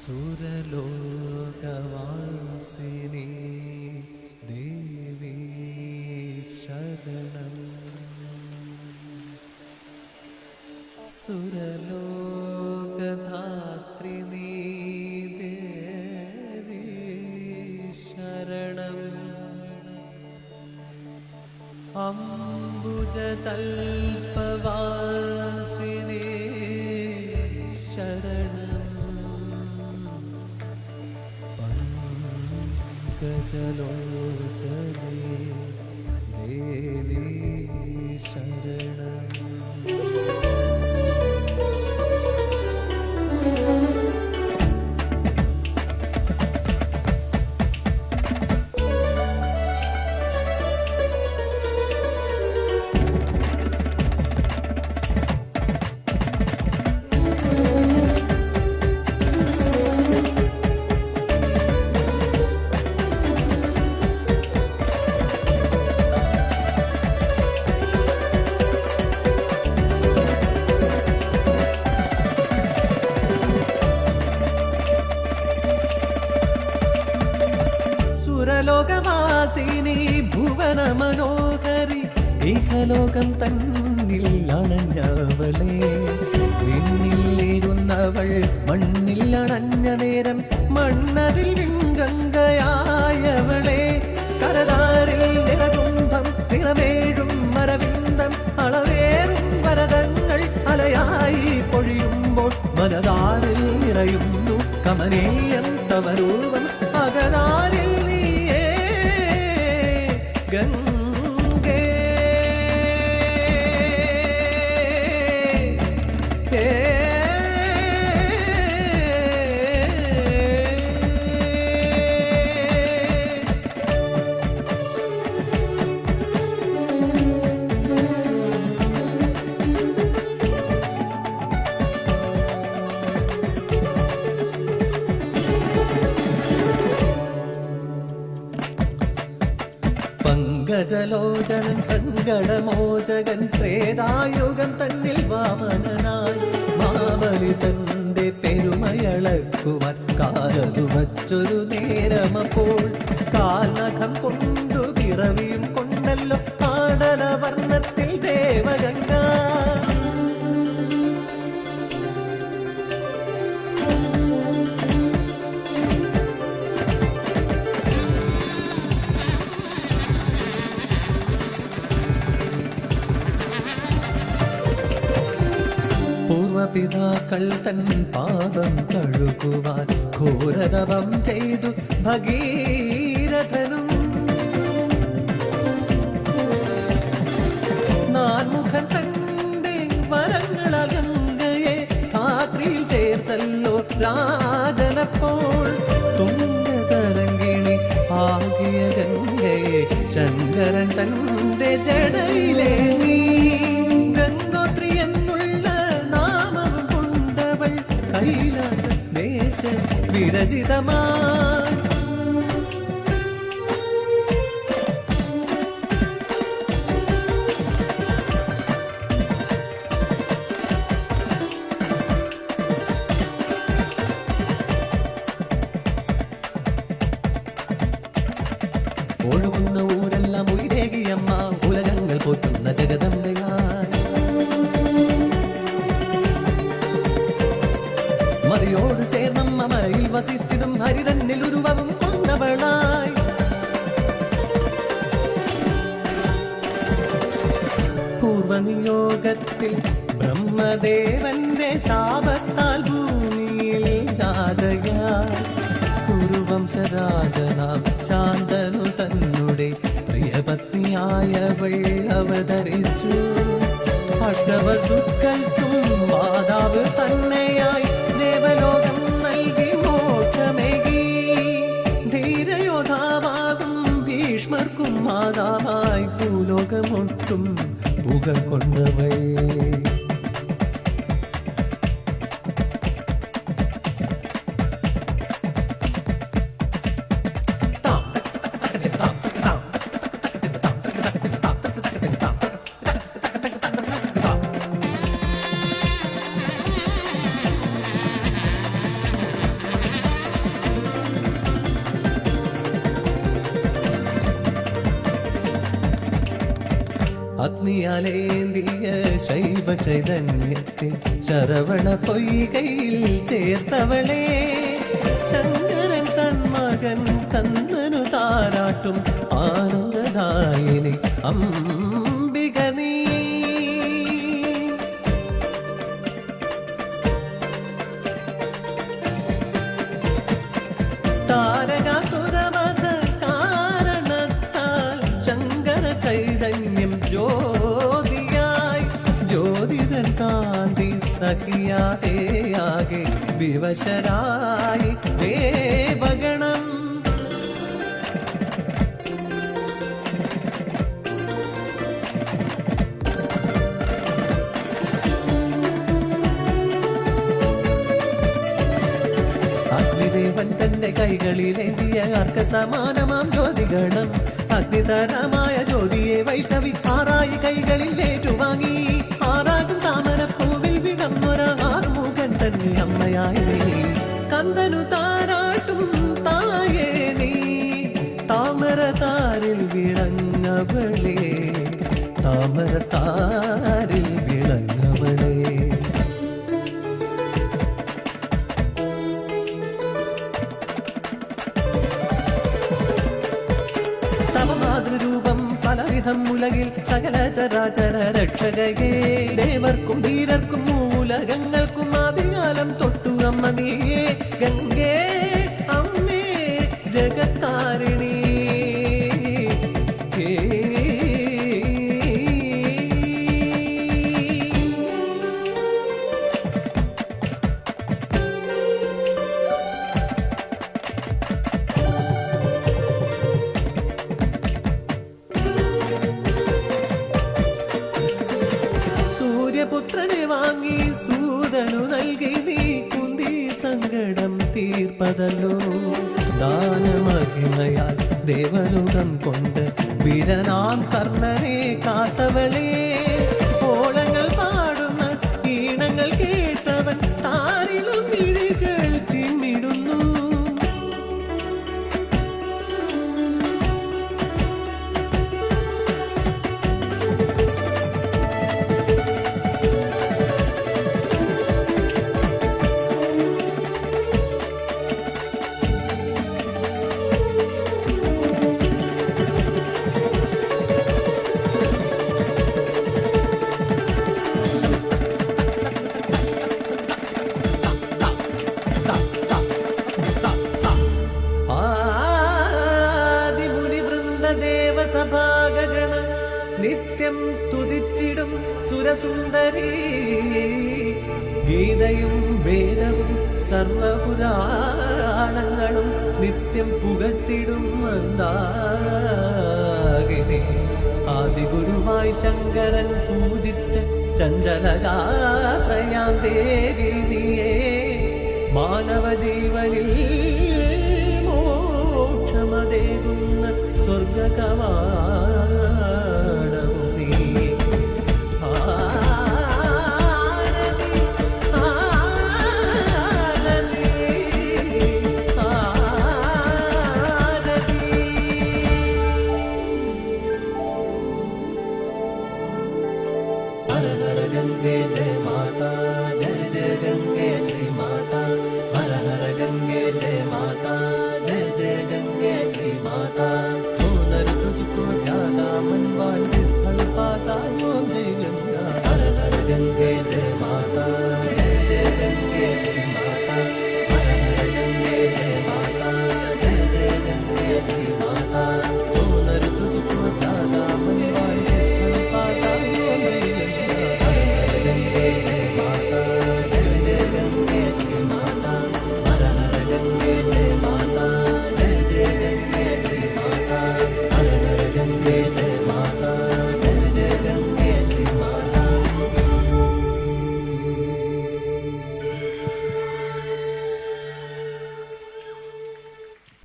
സുരലോകവാസിനി ദേവി ശരണം. സുരലോകധാത്രി നീ ദേവി ശരണം. അംബുജതൽപവാസിനി ശരണം. പങ്കജലോചനേ ദേവി ശരണം. സുരലോകവാസിനി ഭുവന മനോഹരി ഇഹലോകം തന്നിൽ അണഞ്ഞവളെ. വിണ്ണിലിരുന്നവൾ മണ്ണിൽ അണഞ്ഞ നേരം മണ്ണതിൽ വിൺഗംഗയായവളെ. കരതാരിൽ നിറകുംഭം നിറമേഴും മരവിന്ദം അളവേറും വരദങ്ങൾ അലയായി പൊഴിയുമ്പോൾ മനതാരിൽ നിറയുന്നു കമനീയം തവ രൂപം. അകതാരിൽ നീയേ ഗംഗേ. പങ്കജലോചനൻ സങ്കടമോചകൻ ത്രേതായുഗം തന്നിൽ വാമനനായി മാമലി തന്റെ പെരുമയളക്കുവാൻ കാലതു വച്ചൊരു നേരമപ്പോൾ കാൽനഖം കൊണ്ടു പിറവിയും കൊണ്ടല്ലോ ആടല വർണ്ണത്തിൽ ദേവഗംഗ. പൂർവപിതാക്കൾ തൻ പാപം കഴുകുവാൻ ഘോരതപം ചെയ്തു ഭഗീരഥനും. നാൻമുഖൻ തന്റെ വരങ്ങള ഗംഗയെ ധാത്രിയിൽ ചേർത്തല്ലോ രാജനപ്പോൾ. തുംഗതരംഗിണി ആകിയ ഗംഗയെ ശങ്കരൻ തന്റെ ജടയിലെ നീ. ഗംഗോത്രി എന്നുള്ള നാമവും കൊണ്ടവൾ കൈലാസ ദേശ വിരചിതമായി. ഒഴുകുന്ന ഊരെല്ലാം ഉയരേകിയമ്മ ഉലകങ്ങൾ പോറ്റുന്ന ജഗദംബയായി. മതിയോട് ചേർന്നമ്മ മയിൽ വസിച്ചിടും ഹരിതന്നിൽ ഉരുവവും കൊണ്ടവളായി. പൂർവനിയോഗത്തിൽ ബ്രഹ്മദേവന്റെ ശാപത്താൽ ഭൂമിയിൽ ജാതയായി കുരുവംശരാജനാം ശാന്തനു തന്നുടെ പ്രിയപത്നിയായവൾ അവതരിച്ചു. അഷ്ടവസുക്കൾക്കും മാതാവ് തന്നെയായി ദേവലോകം നൽകി മോക്ഷമേകി. ധീരയോധാവാകും ഭീഷ്മർക്കും മാതാവായി ഭൂലോകമൊട്ടും പുകൾ കൊണ്ടവൾ. അഗ്നിയാലേന്തിയ ശൈവ ചൈതന്യത്തെ ശരവണ പൊയ്കയിൽ ചേർത്തവളെ ശങ്കരൻ തൻ മകൻ കന്ദനു താരാട്ടും ആനന്ദദായിനി അംബിക നീ. താരകാസുരവധ കാരണത്താൽ ശങ്കര ചൈതന്യം ജ്യോതിയായി ജ്യോതിതൻ കാന്തി സഖിയാകെ വിവശരായി ദേവഗണം. അഗ്നിദേവൻ തന്റെ കൈകളിലേന്തിയ അർക്ക സമാനമാം ജ്യോതിഗണം അഗ്നിതരമായ ജ്യോതിയെ വൈഷ്ണവി ആറായി കൈകളിൽ ഏറ്റുവാങ്ങി. ആറാകും താമരപ്പൂവിൽ വിടന്നൊര ആർമുഖൻ തന്നെ അമ്മയായി കന്ദനു താരാട്ടും തായേ നീ. താമര താരിൽ വിളങ്ങവളേ താമര താരിൽ വിളങ്ങവളേ. മാതൃരൂപം പലവിധം ഉലകിൽ സകല ചരാചര രക്ഷകയേ ദേവർക്കും ധീരർക്കും മൂലകങ്ങൾക്കും ആദികാലം തൊട്ടു അമ്മ നീയേ ഗംഗേ അമ്മേ ജഗത്താരിണി. പുത്രനെ വാങ്ങി സൂതനു നൽകി നീ കുന്തി സങ്കടം തീർപ്പതല്ലോ. ദാനമഹിമയാൽ ദേവലോകം കൊണ്ട് വീരനാം കർണനെ കാത്തവളേ. ഓളങ്ങൾ പാടുന്ന ഈണങ്ങൾ കേട്ടവൻ താരിലും ഇഴികൾ ചിമ്മിടുന്നു. ദേവസഭാഗണ നിത്യം സ്തുതിച്ചിടും സുരസുന്ദരി. ഗീതയും വേദവും സർവപുരാണങ്ങളും നിത്യം പുകഴ്ത്തിടും മന്ദാകിനി. ആദിഗുരുവായി ശങ്കരൻ പൂജിച്ച ചഞ്ചലഗാത്രയാം ദേവി നീയേ. മാനവജീവനിൽ മോക്ഷമതേകുന്ന സ്വർഗകവാ